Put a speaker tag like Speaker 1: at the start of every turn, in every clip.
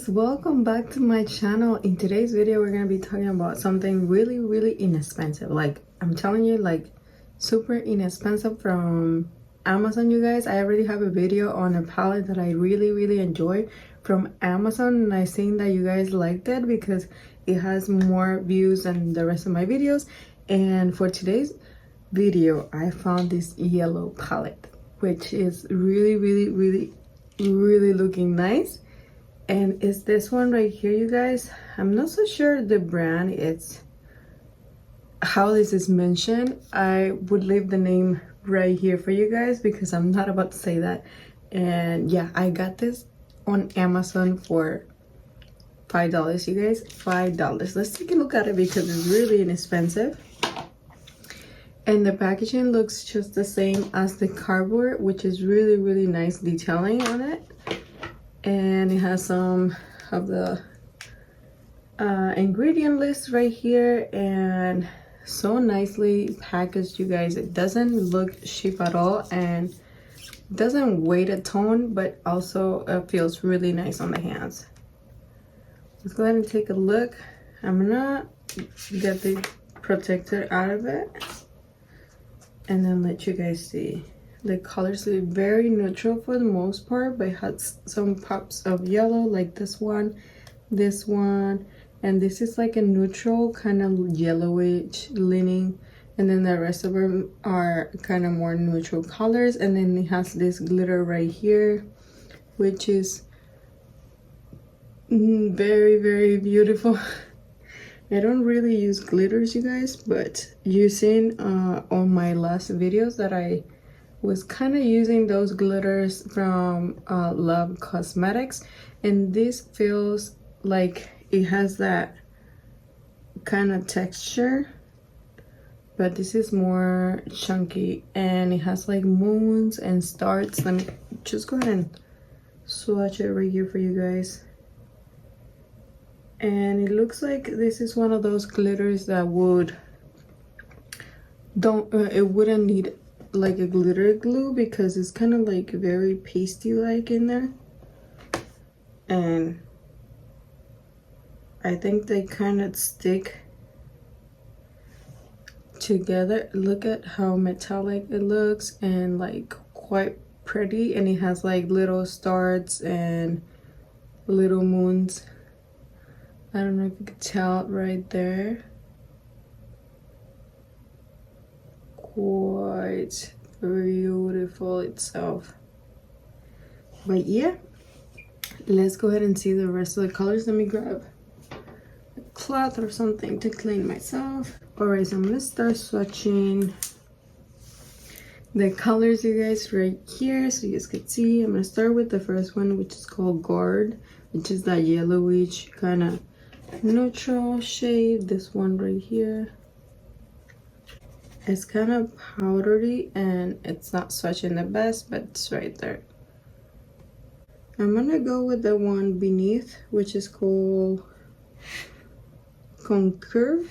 Speaker 1: guys, welcome back to my channel. In today's video we're gonna be talking about something really inexpensive. Like, I'm telling you, like super inexpensive from Amazon. You guys, I already have a video on a palette that I really enjoy from Amazon, and I think that you guys liked it because it has more views than the rest of my videos. And for today's video I found this yellow palette, which is really looking nice. And it's this one right here, you guys. I'm not so sure the brand, it's how this is mentioned. I would leave the name right here for you guys because I'm not about to say that. And yeah, I got this on Amazon for $5, you guys. $5. Let's take a look at it because it's really inexpensive. And the packaging looks just the same as the cardboard, which is really nice detailing on it. And it has some of the ingredient list right here, and so nicely packaged, you guys. It doesn't look cheap at all, and doesn't weigh a ton, but also feels really nice on the hands. Let's go ahead and take a look. I'm gonna get the protector out of it and then let you guys see. The colors are very neutral for the most part, but it has some pops of yellow, like this one, and this is like a neutral kind of yellowish leaning, and then the rest of them are kind of more neutral colors. And then it has this glitter right here, which is very beautiful. I don't really use glitters, you guys, but using on my last videos that I was kind of using those glitters from Love Cosmetics, and this feels like it has that kind of texture, but this is more chunky, and it has like moons and stars. Let me just go ahead and swatch it right here for you guys. And it looks like this is one of those glitters that it wouldn't need like a glitter glue, because it's kind of like very pasty like in there, and I think they kind of stick together. Look at how metallic it looks, and like quite pretty, and it has like little stars and little moons. I don't know if you could tell right there. Quite beautiful itself. But yeah, let's go ahead and see the rest of the colors. Let me grab a cloth or something to clean myself. Alright, so I'm gonna start swatching the colors, you guys, right here, so you guys can see. I'm gonna start with the first one, which is called Guard, which is that yellowish kind of neutral shade. This one right here, it's kind of powdery and it's not swatching the best, but it's right there. I'm gonna go with the one beneath, which is called Concurve.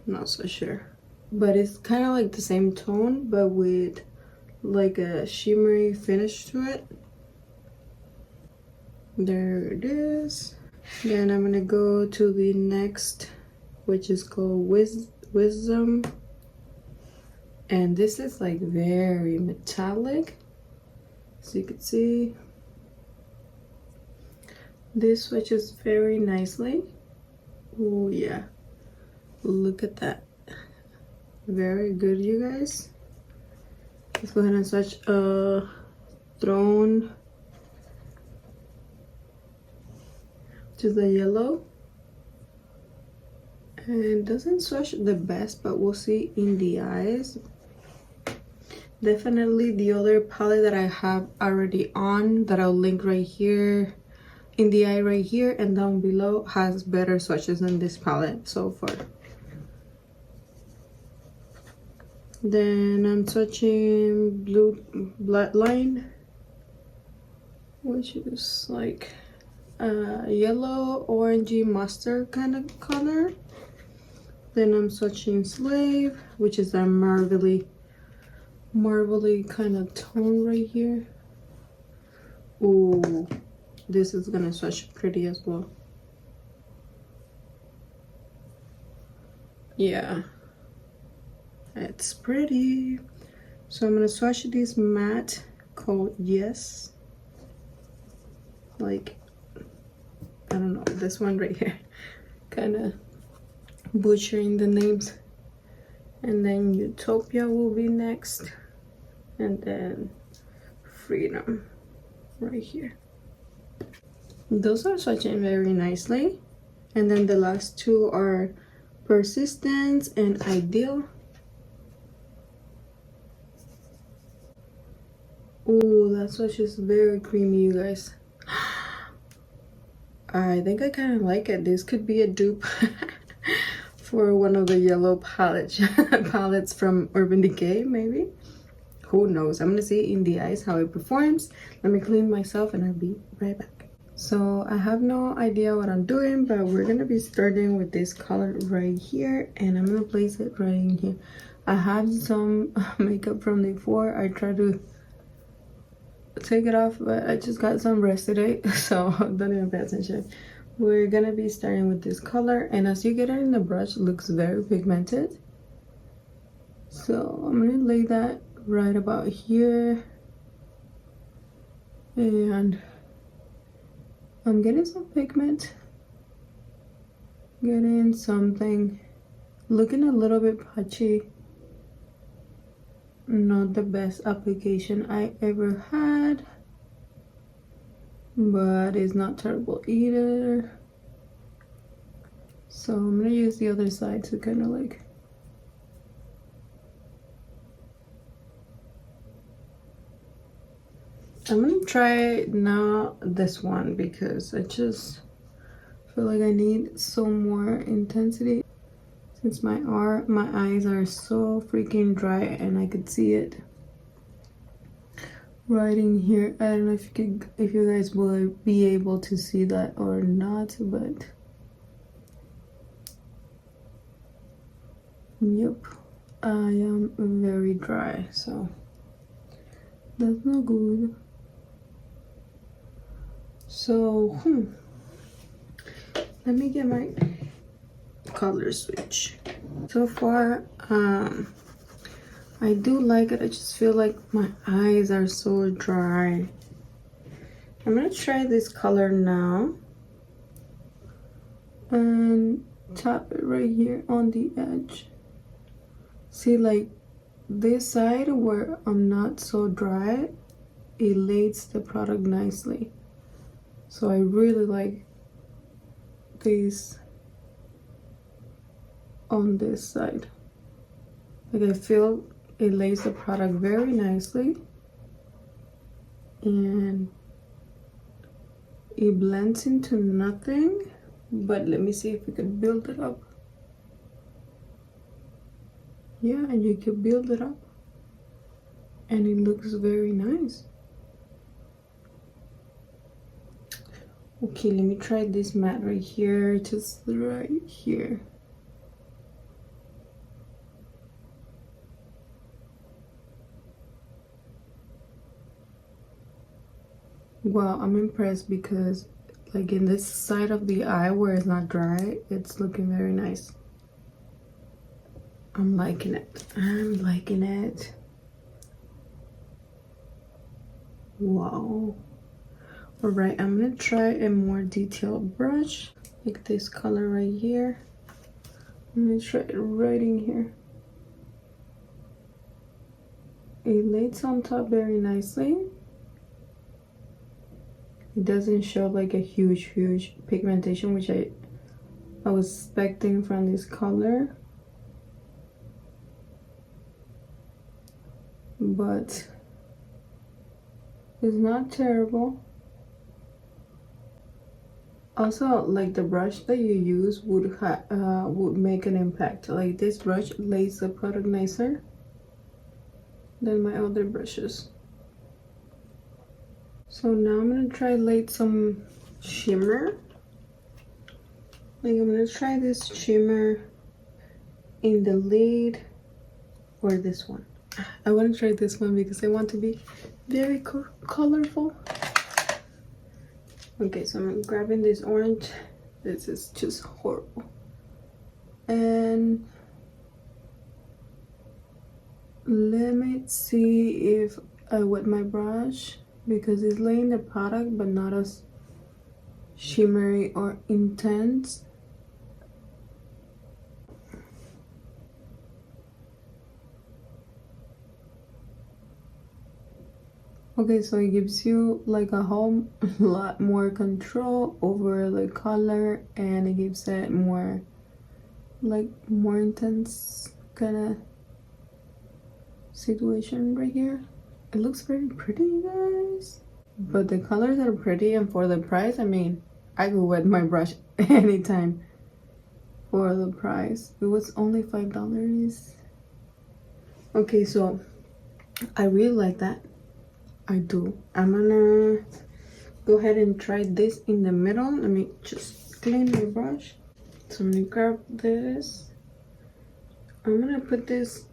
Speaker 1: Not so sure, but it's kind of like the same tone but with like a shimmery finish to it. There it is. Then I'm gonna go to the next, which is called Wisdom, and this is like very metallic, so you can see this switches very nicely. Oh yeah, look at that, very good, you guys. Let's go ahead and swatch Throne, which is the yellow, and it doesn't swatch the best, but we'll see in the eyes. Definitely the other palette that I have already on, that I'll link right here in the eye right here and down below, has better swatches than this palette so far. Then I'm swatching Blue Bloodline, which is like yellow orangey mustard kind of color. Then I'm swatching Slave, which is a marbly kind of tone right here. Ooh, this is gonna swatch pretty as well. Yeah, it's pretty. So I'm gonna swatch this matte called Yes. Like, I don't know, this one right here. Kind of butchering the names. And then Utopia will be next. And then Freedom right here. Those are swatching very nicely. And then the last two are Persistence and Ideal. Oh, that swatch is very creamy, you guys. I think I kind of like it. This could be a dupe for one of the yellow palettes from Urban Decay, maybe. Who knows? I'm gonna see in the eyes how it performs. Let me clean myself and I'll be right back. So I have no idea what I'm doing, but we're gonna be starting with this color right here, and I'm gonna place it right in here. I have some makeup from before. I tried to take it off, but I just got some rest today, so don't even pay attention. We're gonna be starting with this color, and as you get it in the brush, it looks very pigmented. So I'm gonna lay that right about here, and I'm getting some pigment, getting something looking a little bit patchy. Not the best application I ever had, but it's not terrible either. So I'm gonna use the other side to kind of like I'm gonna try now this one because I just feel like I need some more intensity since my eyes are so freaking dry, and I could see it right in here. I don't know if you guys will be able to see that or not, but yep, I am very dry, so that's not good. So let me get my color switch. So far I do like it. I just feel like my eyes are so dry. I'm gonna try this color now and tap it right here on the edge. See, like this side where I'm not so dry, it lays the product nicely. So I really like these on this side. Like I feel it lays the product very nicely and it blends into nothing. But let me see if we can build it up. Yeah, and you can build it up and it looks very nice. Okay, let me try this matte right here, just right here. Wow, I'm impressed because like in this side of the eye where it's not dry, it's looking very nice. I'm liking it. I'm liking it. Wow. All right, I'm gonna try a more detailed brush, like this color right here. I'm gonna try it right in here. It lays on top very nicely. It doesn't show like a huge pigmentation, which I was expecting from this color. But it's not terrible. Also, like the brush that you use would make an impact. Like this brush lays the product nicer than my other brushes. So now I'm gonna try lay some shimmer. Like I'm gonna try this shimmer in the lid or this one. I want to try this one because I want to be very colorful. Okay, so I'm grabbing this orange. This is just horrible. And Let me see if I wet my brush because it's laying the product but not as shimmery or intense. Okay, so it gives you like a whole lot more control over the color, and it gives it more like more intense kind of situation right here. It looks very pretty, you guys, but the colors are pretty, and for the price, I mean, I could wet my brush anytime for the price. It was only $5. Okay, so I really like that. I do. I'm gonna go ahead and try this in the middle. Let me just clean my brush. So I'm gonna grab this. I'm gonna put this,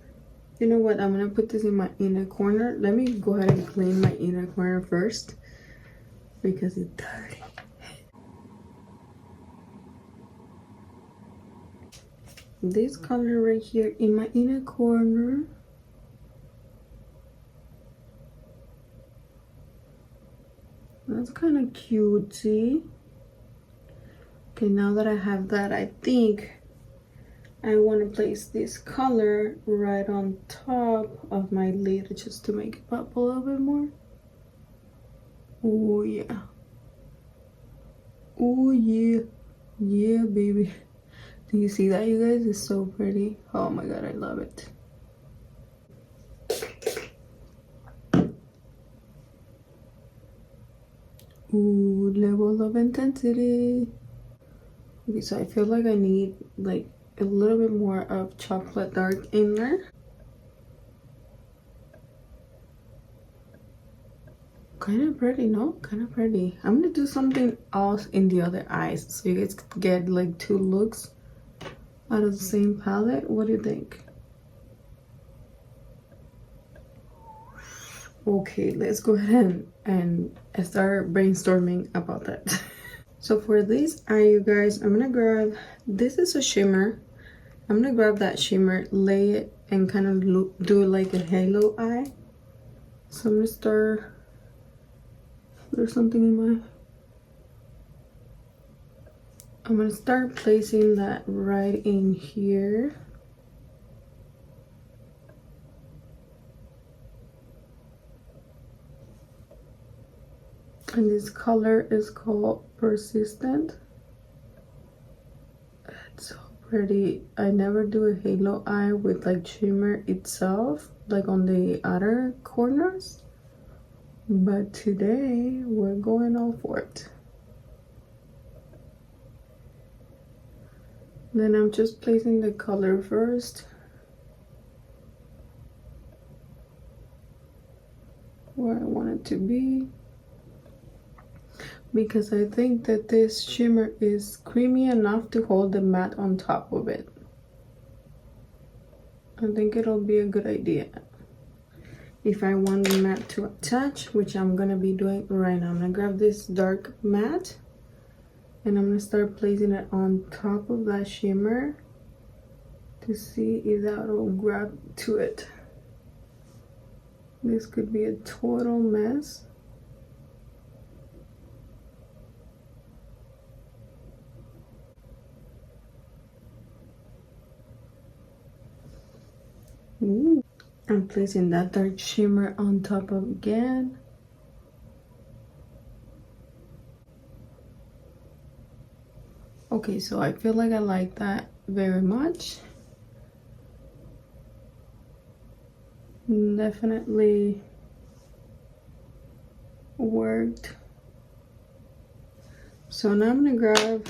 Speaker 1: you know what, I'm gonna put this in my inner corner. Let me go ahead and clean my inner corner first because it's dirty. This color right here in my inner corner. That's kind of cutesy. Okay, now that I have that, I think I want to place this color right on top of my lid just to make it pop a little bit more. Oh yeah. Oh yeah. Yeah, baby. Do you see that, you guys? It's so pretty. Oh my god, I love it. Ooh, level of intensity. Okay, so I feel like I need like a little bit more of chocolate dark in there. Kind of pretty, no? Kind of pretty. I'm gonna do something else in the other eyes so you guys get like two looks out of the same palette. What do you think? Okay, let's go ahead and start brainstorming about that. So for this eye, you guys, I'm gonna grab, this is a shimmer. I'm gonna grab that shimmer, lay it, and kind of do like a halo eye. So I'm gonna start, there's something in my, I'm gonna start placing that right in here. And this color is called Persistent. It's so pretty. I never do a halo eye with like shimmer itself, like on the outer corners. But today, we're going all for it. Then I'm just placing the color first. Where I want it to be. Because I think that this shimmer is creamy enough to hold the matte on top of it. I think it'll be a good idea. If I want the matte to attach, which I'm gonna be doing right now. I'm gonna grab this dark matte and I'm gonna start placing it on top of that shimmer to see if that will grab to it. This could be a total mess. Ooh. I'm placing that dark shimmer on top of again. Okay, so I feel like I like that very much. Definitely worked. So now I'm gonna grab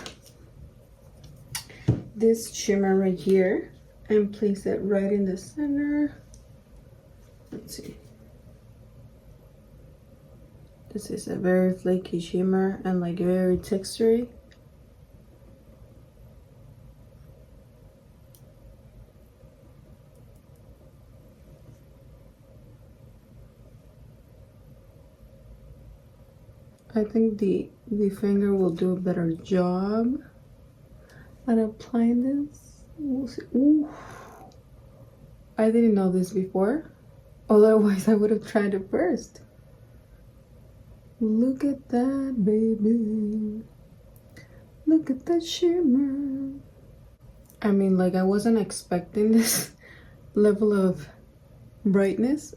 Speaker 1: this shimmer right here and place it right in the center. Let's see. This is a very flaky shimmer and like very textury. I think the finger will do a better job at applying this. We'll see. Ooh. I didn't know this before. Otherwise, I would have tried it first. Look at that, baby. Look at that shimmer. I mean, like, I wasn't expecting this level of brightness.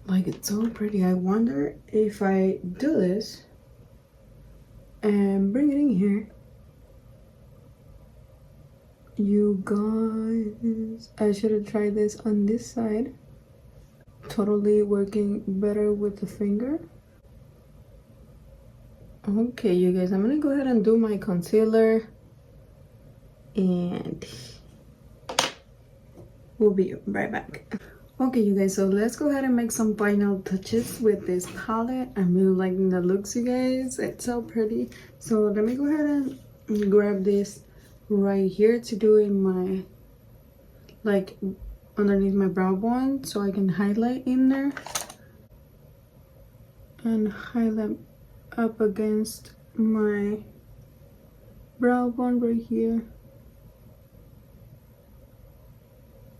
Speaker 1: Like, it's so pretty. I wonder if I do this and bring it in here. You guys, I should have tried this on this side. Totally working better with the finger. Okay, you guys, I'm gonna go ahead and do my concealer and we'll be right back. Okay, you guys, so let's go ahead and make some final touches with this palette. I'm really liking the looks, you guys. It's so pretty. So let me go ahead and grab this right here to do in my, like, underneath my brow bone, so I can highlight in there and highlight up against my brow bone right here.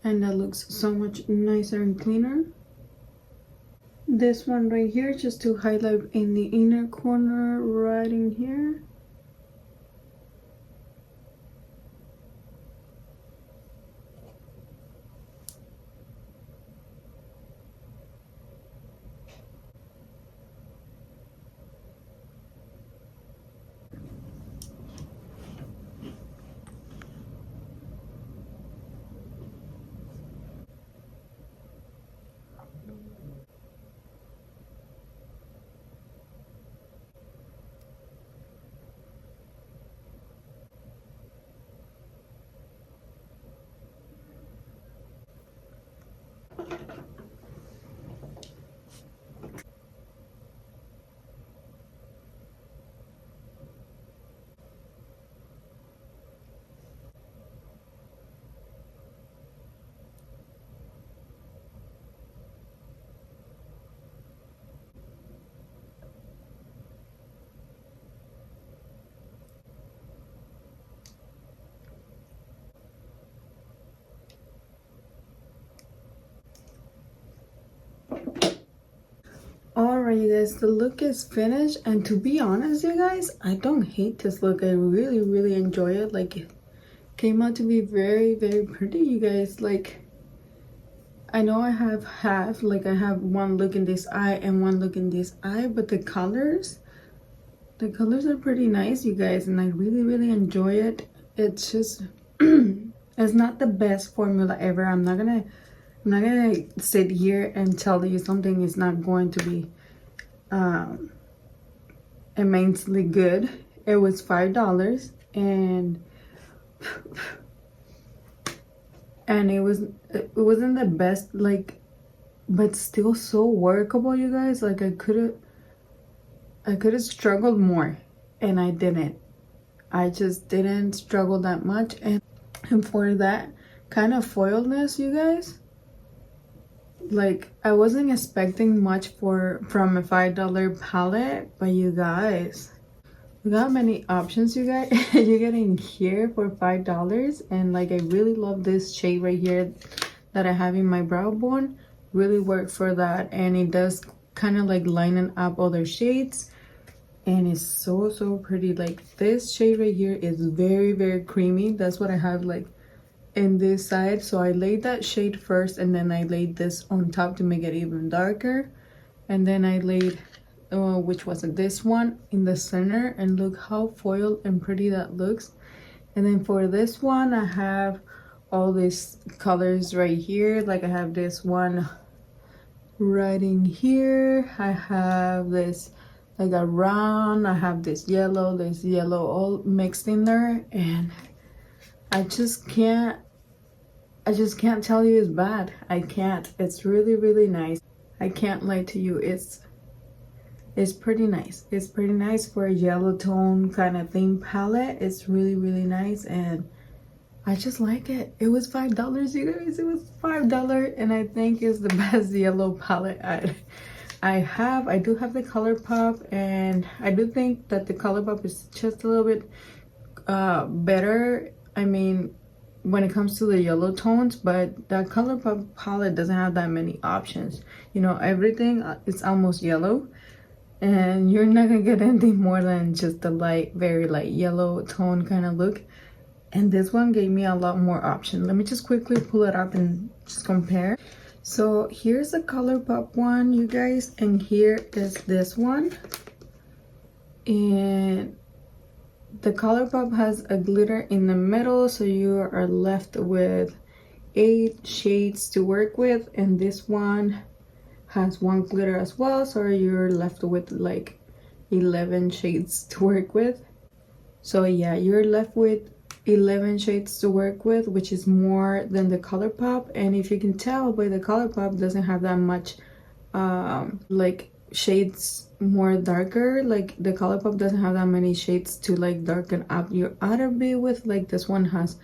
Speaker 1: And that looks so much nicer and cleaner. This one right here, just to highlight in the inner corner right in here. Alright, you guys, the look is finished, and to be honest, you guys, I don't hate this look. I really enjoy it. Like, it came out to be very pretty, you guys. Like, I know I have half, like, I have one look in this eye and one look in this eye, but the colors are pretty nice, you guys, and I really enjoy it. It's just it's not the best formula ever. I'm not gonna sit here and tell you something is not going to be immensely good. It was $5, and it wasn't the best, like, but still so workable, you guys. Like, I could have struggled more, and I didn't. I just didn't struggle that much, and for that kind of foiledness, you guys, like, I wasn't expecting much from a $5 palette, but you guys, we got many options, you guys. You get in here for $5, and like, I really love this shade right here that I have in my brow bone. Really work for that, and it does kind of like lining up other shades, and it's so pretty. Like, this shade right here is very creamy. That's what I have, like, in this side. So I laid that shade first, and then I laid this on top to make it even darker, and then I laid which was this one in the center, and look how foiled and pretty that looks. And then for this one, I have all these colors right here. Like, I have this one right in here, I have this like a round, I have this yellow all mixed in there, and I just can't tell you it's bad. I can't. It's really nice. I can't lie to you. It's pretty nice. It's pretty nice for a yellow tone kind of theme palette. It's really nice, and I just like it. It was $5, you guys. It was $5, and I think it's the best yellow palette I do have the ColourPop, and I do think that the ColourPop is just a little bit better, I mean, when it comes to the yellow tones, but that ColourPop palette doesn't have that many options. You know, everything is almost yellow, and you're not gonna get anything more than just a light, very light yellow tone kind of look. And this one gave me a lot more options. Let me just quickly pull it up and just compare. So here's the ColourPop one, you guys, and here is this one. And the ColourPop has a glitter in the middle, so you are left with 8 shades to work with, and this one has 1 glitter as well, so you're left with like 11 shades to work with. So yeah, you're left with 11 shades to work with, which is more than the ColourPop. And if you can tell by the ColourPop, doesn't have that much like shades more darker. Like the ColourPop doesn't have that many shades to like darken up your outer B with. Like this one has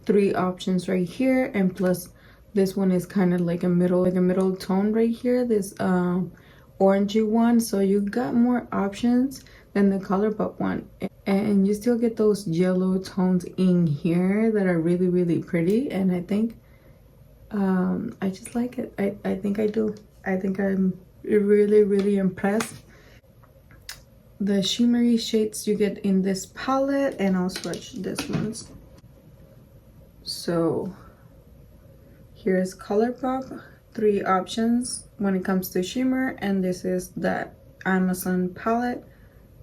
Speaker 1: 3 options right here, and plus this one is kind of like a middle tone right here, this orangey one. So you got more options than the ColourPop one, and you still get those yellow tones in here that are really, really pretty. And I think I just like it. I think I do. I think I'm really, really impressed. The shimmery shades you get in this palette, and I'll swatch this ones. So here's ColourPop, 3 options when it comes to shimmer, and this is that Amazon palette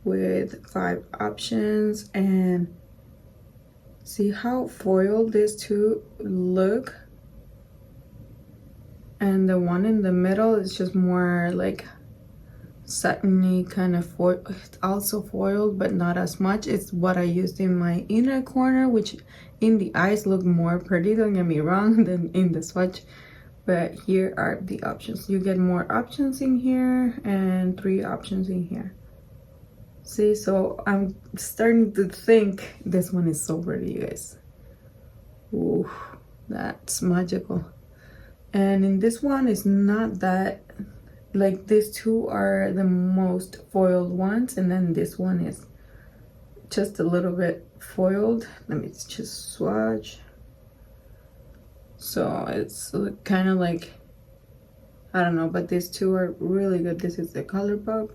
Speaker 1: with 5 options. And see how foiled these two look, and the one in the middle is just more like satiny kind of foil. It's also foiled, but not as much. It's what I used in my inner corner, which in the eyes look more pretty, don't get me wrong, than in the swatch. But here are the options. You get more options in here and 3 options in here. See, so I'm starting to think this one is so pretty, you guys. Ooh, that's magical. And in this one, it's not that, like these two are the most foiled ones, and then this one is just a little bit foiled. Let me just swatch. So it's kind of like, I don't know, but these two are really good. This is the ColourPop.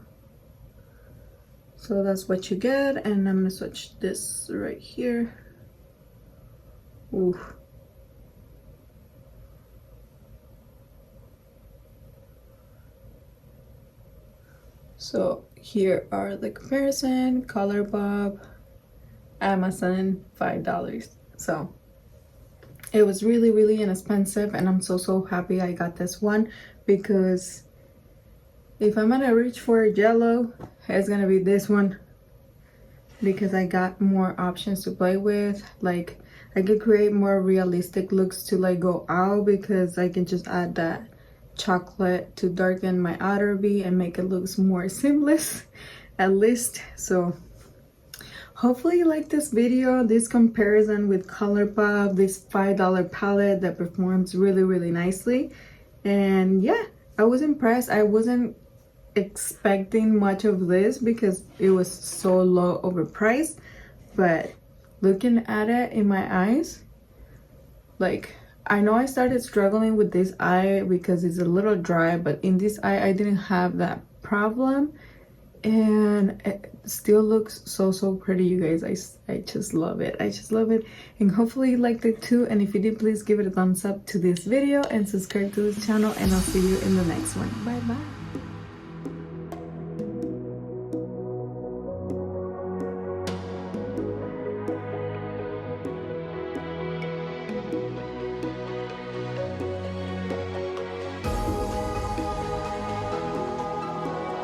Speaker 1: So that's what you get, and I'm gonna swatch this right here. Ooh. So here are the comparison: ColourPop, Amazon, $5. So it was really, really inexpensive, and I'm so happy I got this one, because if I'm gonna reach for a yellow, it's gonna be this one, because I got more options to play with. Like I could create more realistic looks to like go out, because I can just add that chocolate to darken my outer B and make it look more seamless at least. So hopefully you like this video, this comparison with ColourPop, this $5 palette that performs really, really nicely. And yeah, I was impressed. I wasn't expecting much of this because it was so low overpriced, but looking at it in my eyes, like I know I started struggling with this eye because it's a little dry, but in this eye I didn't have that problem, and it still looks so pretty, you guys. I just love it. I just love it, and hopefully you liked it too. And if you did, please give it a thumbs up to this video and subscribe to this channel, and I'll see you in the next one. Bye bye.